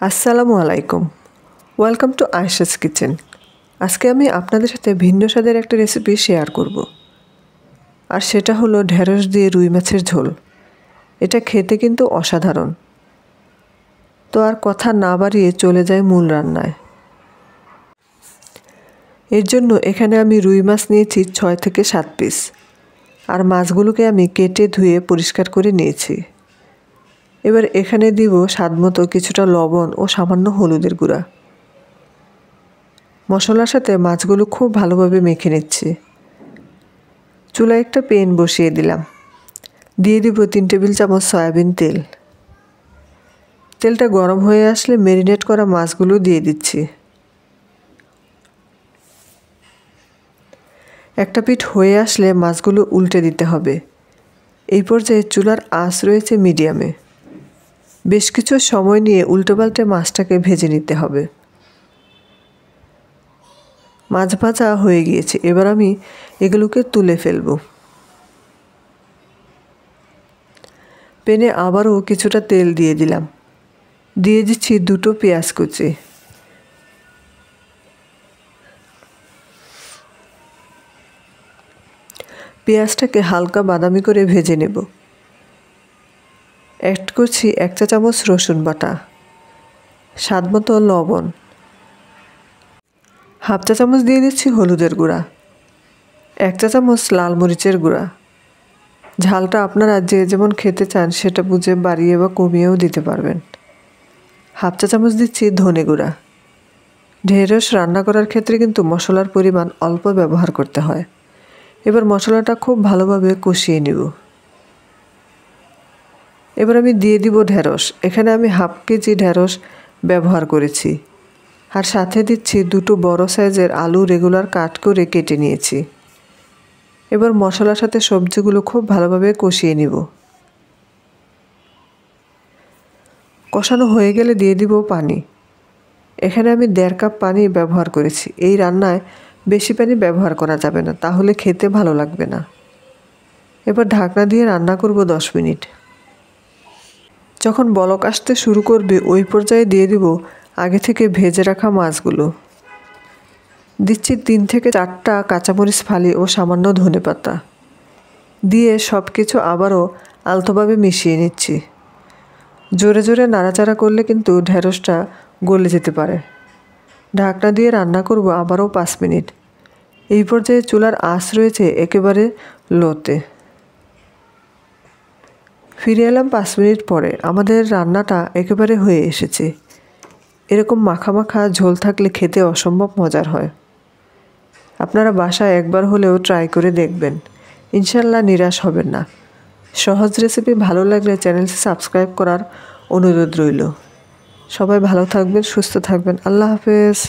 আসসালামু আলাইকুম। Welcome to Ayesha's kitchen. আজকে আমি আপনাদের সাথে ভিন্ন স্বাদের একটা রেসিপি শেয়ার করব, আর সেটা হলো ঢেঁড়স দিয়ে রুই মাছের ঝোল। এটা খেতে কিন্তু অসাধারণ। তো আর কথা না বাড়িয়ে চলে যায় মূল রান্নায়। এর জন্য এখানে আমি রুই মাছ নিয়েছি 6 থেকে 7 পিস, আর মাছগুলোকে আমি কেটে ধুয়ে পরিষ্কার করে নিয়েছি। এবার এখানে দিব স্বাদমতো কিছুটা লবণ ও সামান্য হলুদের গুঁড়া। মশলার সাথে মাছগুলো খুব ভালোভাবে মেখে নিচ্ছি। চুলায় একটা প্যান বসিয়ে দিলাম। দিয়ে দিব 3 টেবিল চামচ সয়াবিন তেল। তেলটা গরম হয়ে আসলে ম্যারিনেট করা মাছগুলো দিয়ে দিচ্ছি। একটা পিঠ হয়ে আসলে মাছগুলো উল্টে দিতে হবে। এই পর্যায়ে চুলার আঁচ রয়েছে মিডিয়ামে। বেশ কিছু সময় নিয়ে উল্টোপাল্টে মাছটাকে ভেজে নিতে হবে। মাছ ভাজা হয়ে গিয়েছে, এবার আমি এগুলোকে তুলে ফেলব। প্যানে আবারও কিছুটা তেল দিয়ে দিলাম। দিয়ে দিচ্ছি 2টো পেঁয়াজ কুচি। পেঁয়াজটাকে হালকা বাদামি করে ভেজে নেব। অ্যাড করছি 1 চা চামচ রসুন বাটা, স্বাদমতো লবণ, হাফ চা চামচ দিয়ে দিচ্ছি হলুদের গুঁড়া, 1 চা চামচ লাল মরিচের গুঁড়া। ঝালটা আপনারা যে যেমন খেতে চান সেটা বুঝে বাড়িয়ে বা কমিয়েও দিতে পারবেন। হাফ চা চামচ দিচ্ছি ধনে গুঁড়া। ঢেঁড়স রান্না করার ক্ষেত্রে কিন্তু মশলার পরিমাণ অল্প ব্যবহার করতে হয়। এবার মশলাটা খুব ভালোভাবে কষিয়ে নিব। এবার আমি দিয়ে দিব ঢেঁড়স। এখানে আমি হাফ কেজি ঢেঁড়স ব্যবহার করেছি, আর সাথে দিচ্ছি 2টো বড় সাইজের আলু রেগুলার কাট করে কেটে নিয়েছি। এবার মশলার সাথে সবজিগুলো খুব ভালোভাবে কষিয়ে নিব। কষানো হয়ে গেলে দিয়ে দিব পানি। এখানে আমি 1.5 কাপ পানি ব্যবহার করেছি। এই রান্নায় বেশি পানি ব্যবহার করা যাবে না, তাহলে খেতে ভালো লাগবে না। এবার ঢাকনা দিয়ে রান্না করব 10 মিনিট। যখন বলক আসতে শুরু করবে ওই পর্যায়ে দিয়ে দিব আগে থেকে ভেজে রাখা মাছগুলো। দিচ্ছি 3 থেকে 4টা কাঁচামরিচ ফালি ও সামান্য ধনেপাতা। দিয়ে সব কিছু আবারও আলতোভাবে মিশিয়ে নিচ্ছি। জোরে জোরে নাড়াচাড়া করলে কিন্তু ঢেঁড়সটা গলে যেতে পারে। ঢাকনা দিয়ে রান্না করব আবারও 5 মিনিট। এই পর্যায়ে চুলার আঁচ রয়েছে একেবারে লোতে। ফিরে এলাম 5 মিনিট পরে। আমাদের রান্নাটা একেবারে হয়ে এসেছে। এরকম মাখা মাখা ঝোল থাকলে খেতে অসম্ভব মজার হয়। আপনারা বাসায় একবার হলেও ট্রাই করে দেখবেন, ইনশাল্লাহ নিরাশ হবেন না। সহজ রেসিপি ভালো লাগলে চ্যানেলটি সাবস্ক্রাইব করার অনুরোধ রইল। সবাই ভালো থাকবেন, সুস্থ থাকবেন। আল্লাহ হাফেজ।